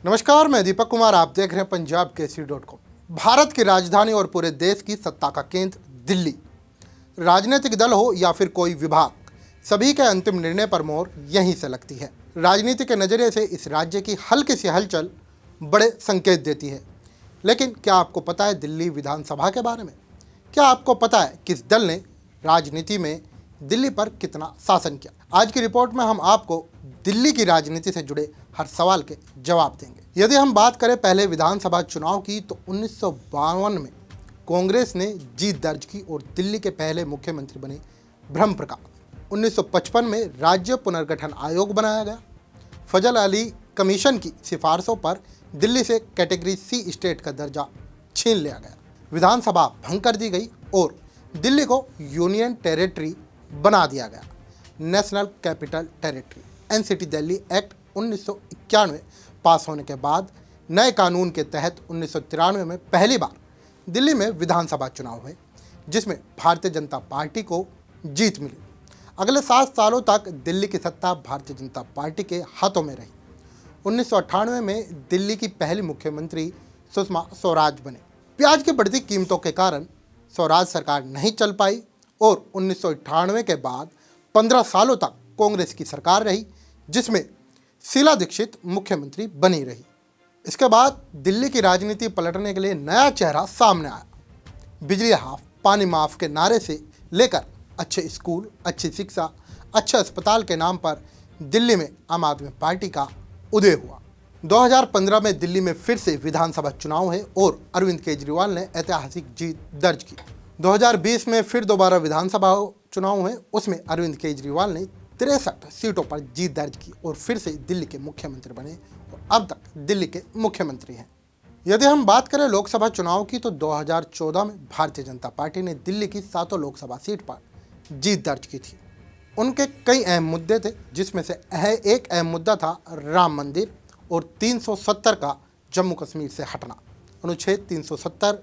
नमस्कार, मैं दीपक कुमार। आप देख रहे हैं पंजाब केसरी.com। भारत की राजधानी और पूरे देश की सत्ता का केंद्र दिल्ली। राजनीतिक दल हो या फिर कोई विभाग, सभी के अंतिम निर्णय पर मोहर यहीं से लगती है। राजनीति के नजरिए से इस राज्य की हल्की सी हलचल बड़े संकेत देती है। लेकिन क्या आपको पता है दिल्ली विधानसभा के बारे में? क्या आपको पता है किस दल ने राजनीति में दिल्ली पर कितना शासन किया? आज की रिपोर्ट में हम आपको दिल्ली की राजनीति से जुड़े हर सवाल के जवाब देंगे। यदि हम बात करें पहले विधानसभा चुनाव की, तो 1952 में कांग्रेस ने जीत दर्ज की और दिल्ली के पहले मुख्यमंत्री बने ब्रह्म प्रकाश। 1955 में राज्य पुनर्गठन आयोग बनाया गया। फजल अली कमीशन की सिफारिशों पर दिल्ली से कैटेगरी सी स्टेट का दर्जा छीन लिया गया। विधानसभा भंग कर दी गई और दिल्ली को यूनियन टेरिटरी बना दिया गया। National capital territory NCT Delhi act 1991 पास होने के बाद नए कानून के तहत 1993 में पहली बार दिल्ली में विधानसभा चुनाव हुए, जिसमें भारतीय जनता पार्टी को जीत मिली। अगले 7 सालों तक दिल्ली की सत्ता भारतीय जनता पार्टी के हाथों में रही। 1998 में दिल्ली की पहली मुख्यमंत्री सुषमा स्वराज बने। प्याज की बढ़ती कीमतों के कारण स्वराज सरकार नहीं चल पाई और 1998 के बाद 15 सालों तक कांग्रेस की सरकार रही, जिसमें शीला दीक्षित मुख्यमंत्री बनी रही। इसके बाद दिल्ली की राजनीति पलटने के लिए नया चेहरा सामने आया। बिजली हाफ, पानी माफ के नारे से लेकर अच्छे स्कूल, अच्छी शिक्षा, अच्छे अस्पताल के नाम पर दिल्ली में आम आदमी पार्टी का उदय हुआ। 2015 में दिल्ली में फिर से विधानसभा चुनाव है और अरविंद केजरीवाल ने ऐतिहासिक जीत दर्ज की। 2020 में फिर दोबारा विधानसभा चुनाव हुए, उसमें अरविंद केजरीवाल ने 63 सीटों पर जीत दर्ज की और फिर से दिल्ली के मुख्यमंत्री बने और अब तक दिल्ली के मुख्यमंत्री हैं। यदि हम बात करें लोकसभा चुनाव की, तो 2014 में भारतीय जनता पार्टी ने दिल्ली की 7 लोकसभा सीट पर जीत दर्ज की थी। उनके कई अहम मुद्दे थे, जिसमें से एक अहम मुद्दा था राम मंदिर और 370 का जम्मू कश्मीर से हटना। अनुच्छेद 370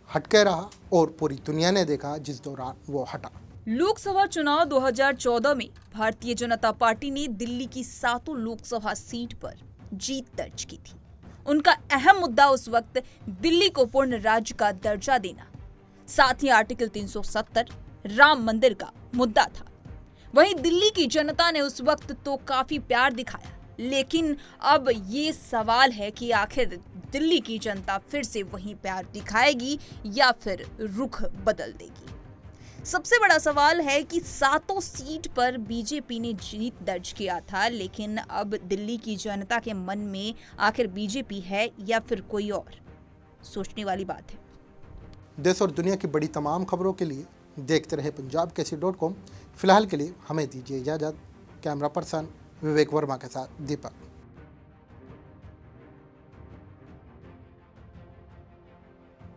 हटके रहा और पूरी दुनिया ने देखा जिस दौरान वो हटा। लोकसभा चुनाव 2014 में भारतीय जनता पार्टी ने दिल्ली की 7 लोकसभा सीट पर जीत दर्ज की थी। उनका अहम मुद्दा उस वक्त दिल्ली को पूर्ण राज्य का दर्जा देना, साथ ही आर्टिकल 370 राम मंदिर का मुद्दा था। वहीं दिल्ली की जनता ने उस वक्त तो काफी प्यार दिखाया, लेकिन अब ये सवाल है कि आखिर दिल्ली की जनता फिर से वही प्यार दिखाएगी या फिर रुख बदल देगी। सबसे बड़ा सवाल है कि 7 सीट पर बीजेपी ने जीत दर्ज किया था, लेकिन अब दिल्ली की जनता के मन में आखिर बीजेपी है या फिर कोई और? सोचने वाली बात है। देश और दुनिया की बड़ी तमाम खबरों के लिए देखते रहे पंजाब केसरी.com। फिलहाल के लिए हमें दीजिए इजाज़त। कैमरा पर्सन विवेक वर्मा के साथ दीपक।